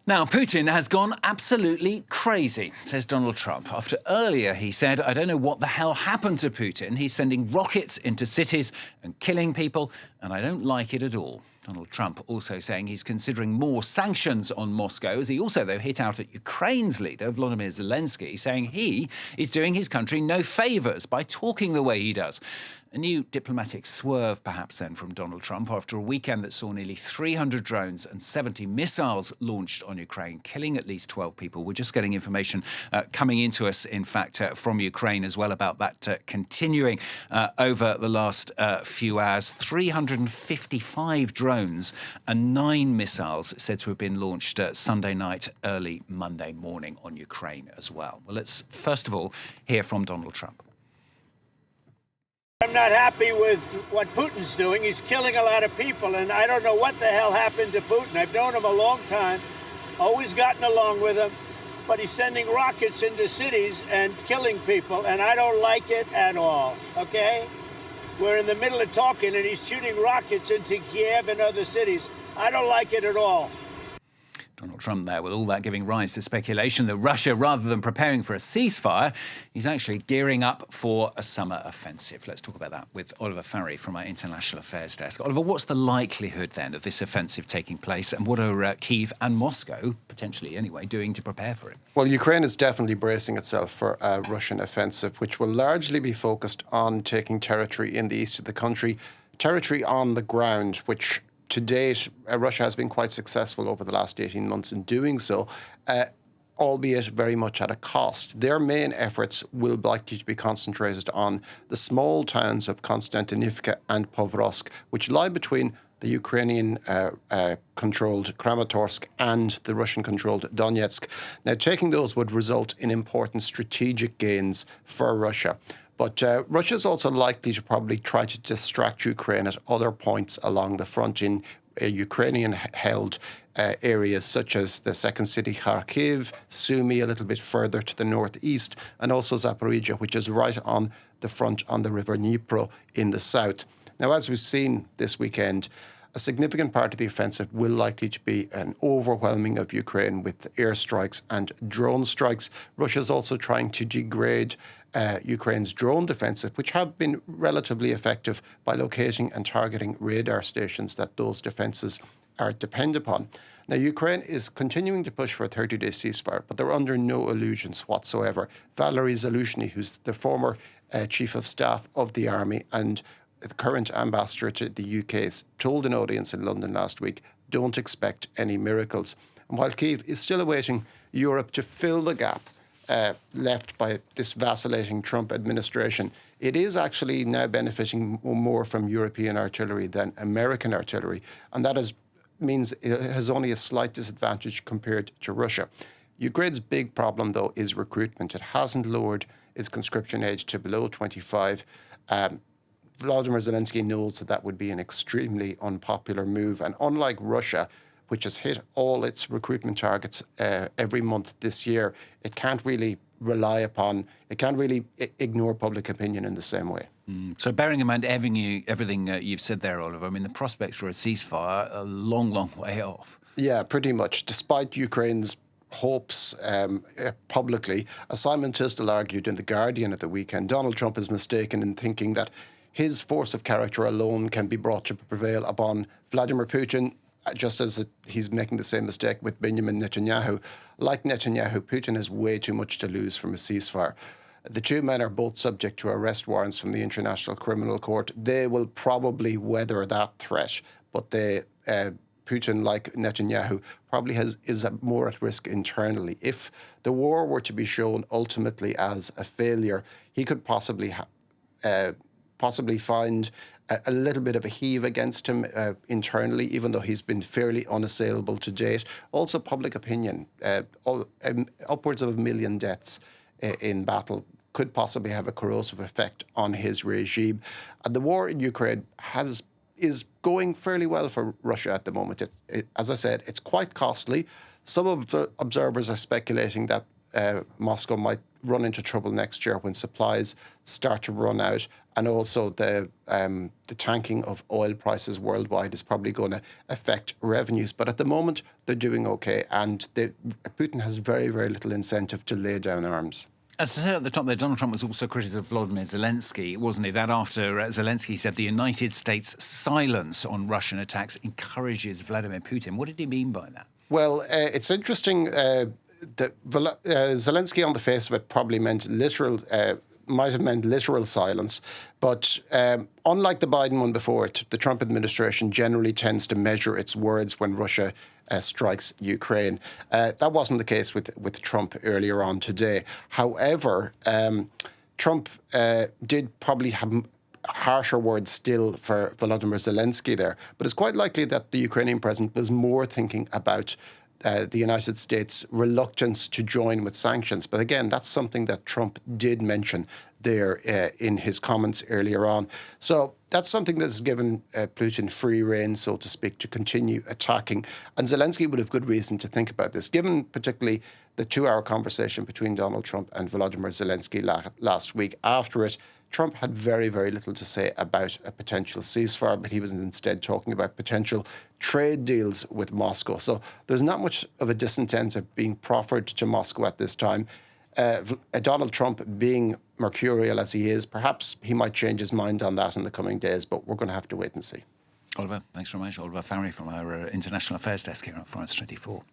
Now, Putin has gone absolutely crazy, says Donald Trump, after earlier he said, I don't know what the hell happened to Putin. He's sending rockets into cities and killing people, and I don't like it at all. Donald Trump also saying he's considering more sanctions on Moscow, as he also, though, hit out at Ukraine's leader, Vladimir Zelensky, saying he is doing his country no favours by talking the way he does. A new diplomatic swerve, perhaps, then, from Donald Trump after a weekend that saw nearly 300 drones and 70 missiles launched on Ukraine, killing at least 12 people. We're just getting information coming into us, in fact, from Ukraine as well about that continuing over the last few hours. 355 drones and 9 missiles said to have been launched Sunday night, early Monday morning on Ukraine as well. Well, let's first of all hear from Donald Trump. I'm not happy with what Putin's doing. He's killing a lot of people, and I don't know what the hell happened to Putin. I've known him a long time, always gotten along with him, but he's sending rockets into cities and killing people, and I don't like it at all, okay? We're in the middle of talking, and he's shooting rockets into Kiev and other cities. I don't like it at all. Donald Trump there, with all that giving rise to speculation that Russia, rather than preparing for a ceasefire, is actually gearing up for a summer offensive. Let's talk about that with Oliver Farry from our International Affairs Desk. Oliver, what's the likelihood then of this offensive taking place, and what are Kyiv and Moscow, potentially anyway, doing to prepare for it? Well, Ukraine is definitely bracing itself for a Russian offensive, which will largely be focused on taking territory in the east of the country, territory on the ground, which to date, Russia has been quite successful over the last 18 months in doing so, albeit very much at a cost. Their main efforts will likely to be concentrated on the small towns of Konstantinivka and Povrovsk, which lie between the Ukrainian-controlled Kramatorsk and the Russian-controlled Donetsk. Now, taking those would result in important strategic gains for Russia. But Russia is also likely to probably try to distract Ukraine at other points along the front in Ukrainian-held areas such as the second city Kharkiv, Sumy a little bit further to the northeast, and also Zaporizhia, which is right on the front on the river Dnipro in the south. Now, as we've seen this weekend, a significant part of the offensive will likely to be an overwhelming of Ukraine with airstrikes and drone strikes. Russia's also trying to degrade Ukraine's drone defensive, which have been relatively effective by locating and targeting radar stations that those defences are dependent upon. Now, Ukraine is continuing to push for a 30-day ceasefire, but they're under no illusions whatsoever. Valery Zaluzhny, who's the former chief of staff of the army and the current ambassador to the UK, told an audience in London last week, don't expect any miracles. And while Kyiv is still awaiting Europe to fill the gap left by this vacillating Trump administration, it is actually now benefiting more from European artillery than American artillery. And that means it has only a slight disadvantage compared to Russia. Ukraine's big problem, though, is recruitment. It hasn't lowered its conscription age to below 25. Vladimir Zelensky knows that would be an extremely unpopular move. And unlike Russia, which has hit all its recruitment targets every month this year, it can't really ignore public opinion in the same way. So bearing in mind everything you've said there, Oliver, I mean, the prospects for a ceasefire are a long, long way off. Yeah, pretty much. Despite Ukraine's hopes publicly, as Simon Tisdale argued in The Guardian at the weekend, Donald Trump is mistaken in thinking that his force of character alone can be brought to prevail upon Vladimir Putin, just as he's making the same mistake with Benjamin Netanyahu. Like Netanyahu, Putin has way too much to lose from a ceasefire. The two men are both subject to arrest warrants from the International Criminal Court. They will probably weather that threat, but Putin, like Netanyahu, probably is more at risk internally. If the war were to be shown ultimately as a failure, he could possibly find a little bit of a heave against him internally, even though he's been fairly unassailable to date. Also, public opinion, upwards of 1 million deaths in battle could possibly have a corrosive effect on his regime. And the war in Ukraine is going fairly well for Russia at the moment. As I said, it's quite costly. Some of the observers are speculating that Moscow might run into trouble next year when supplies start to run out, and also the tanking of oil prices worldwide is probably going to affect revenues. But at the moment, they're doing okay, and Putin has very, very little incentive to lay down arms. As I said at the top there, Donald Trump was also critical of Vladimir Zelensky, wasn't he? That after Zelensky said the United States' silence on Russian attacks encourages Vladimir Putin. What did he mean by that? Well, it's interesting that Zelensky, on the face of it, probably meant might have meant literal silence. But unlike the Biden one before it, the Trump administration generally tends to measure its words when Russia strikes Ukraine. That wasn't the case with Trump earlier on today. However, Trump did probably have harsher words still for Volodymyr Zelensky there. But it's quite likely that the Ukrainian president was more thinking about the United States' reluctance to join with sanctions. But again, that's something that Trump did mention there in his comments earlier on. So that's something that's given Putin free rein, so to speak, to continue attacking. And Zelensky would have good reason to think about this, given particularly the 2-hour conversation between Donald Trump and Volodymyr Zelensky last week. After it, Trump had very, very little to say about a potential ceasefire, but he was instead talking about potential trade deals with Moscow. So there's not much of a disincentive being proffered to Moscow at this time. Donald Trump, being mercurial as he is, perhaps he might change his mind on that in the coming days, but we're going to have to wait and see. Oliver, thanks very much. Oliver Farry from our International Affairs Desk here at France 24.